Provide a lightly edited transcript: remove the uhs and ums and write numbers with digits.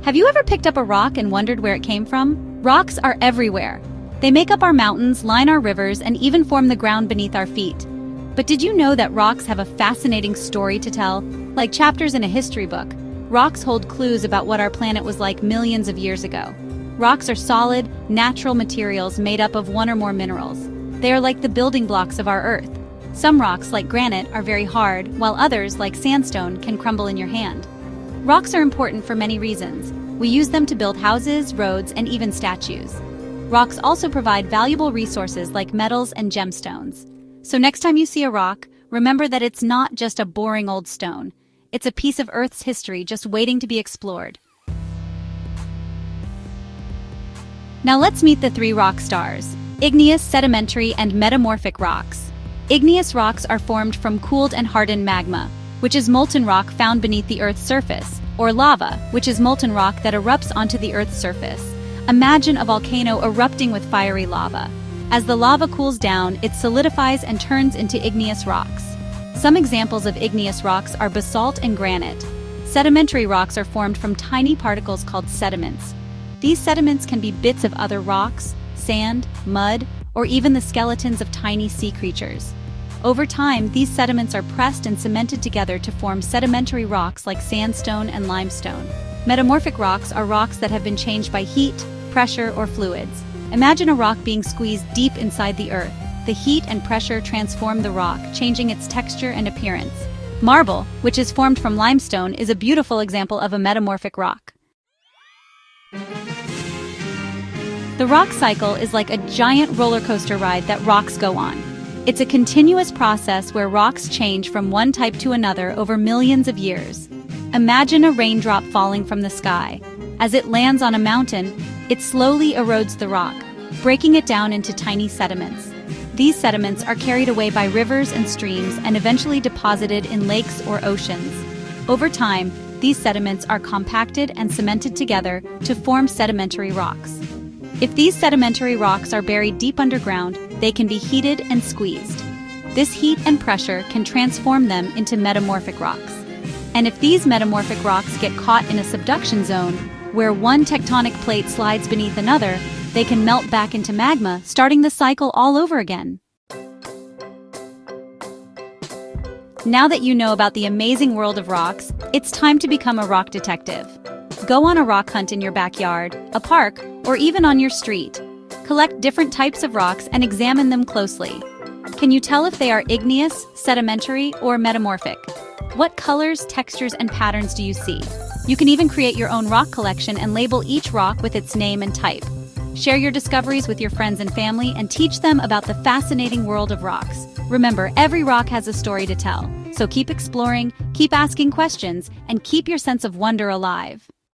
Have you ever picked up a rock and wondered where it came from? Rocks are everywhere. They make up our mountains, line our rivers, and even form the ground beneath our feet. But did you know that rocks have a fascinating story to tell? Like chapters in a history book, rocks hold clues about what our planet was like millions of years ago. Rocks are solid, natural materials made up of one or more minerals. They are like the building blocks of our Earth. Some rocks, like granite, are very hard, while others, like sandstone, can crumble in your hand. Rocks are important for many reasons. We use them to build houses, roads, and even statues. Rocks also provide valuable resources like metals and gemstones. So next time you see a rock, remember that it's not just a boring old stone. It's a piece of Earth's history just waiting to be explored. Now let's meet the three rock stars: igneous, sedimentary, and metamorphic rocks. Igneous rocks are formed from cooled and hardened magma, which is molten rock found beneath the Earth's surface, or lava, which is molten rock that erupts onto the Earth's surface. Imagine a volcano erupting with fiery lava. As the lava cools down, it solidifies and turns into igneous rocks. Some examples of igneous rocks are basalt and granite. Sedimentary rocks are formed from tiny particles called sediments. These sediments can be bits of other rocks, sand, mud, or even the skeletons of tiny sea creatures. Over time, these sediments are pressed and cemented together to form sedimentary rocks like sandstone and limestone. Metamorphic rocks are rocks that have been changed by heat, pressure, or fluids. Imagine a rock being squeezed deep inside the earth. The heat and pressure transform the rock, changing its texture and appearance. Marble, which is formed from limestone, is a beautiful example of a metamorphic rock. The rock cycle is like a giant roller coaster ride that rocks go on. It's a continuous process where rocks change from one type to another over millions of years. Imagine a raindrop falling from the sky. As it lands on a mountain, it slowly erodes the rock, breaking it down into tiny sediments. These sediments are carried away by rivers and streams and eventually deposited in lakes or oceans. Over time, these sediments are compacted and cemented together to form sedimentary rocks. If these sedimentary rocks are buried deep underground, they can be heated and squeezed. This heat and pressure can transform them into metamorphic rocks. And if these metamorphic rocks get caught in a subduction zone, where one tectonic plate slides beneath another, they can melt back into magma, starting the cycle all over again. Now that you know about the amazing world of rocks, it's time to become a rock detective. Go on a rock hunt in your backyard, a park, or even on your street. Collect different types of rocks and examine them closely. Can you tell if they are igneous, sedimentary, or metamorphic? What colors, textures, and patterns do you see? You can even create your own rock collection and label each rock with its name and type. Share your discoveries with your friends and family and teach them about the fascinating world of rocks. Remember, every rock has a story to tell, so keep exploring, keep asking questions, and keep your sense of wonder alive.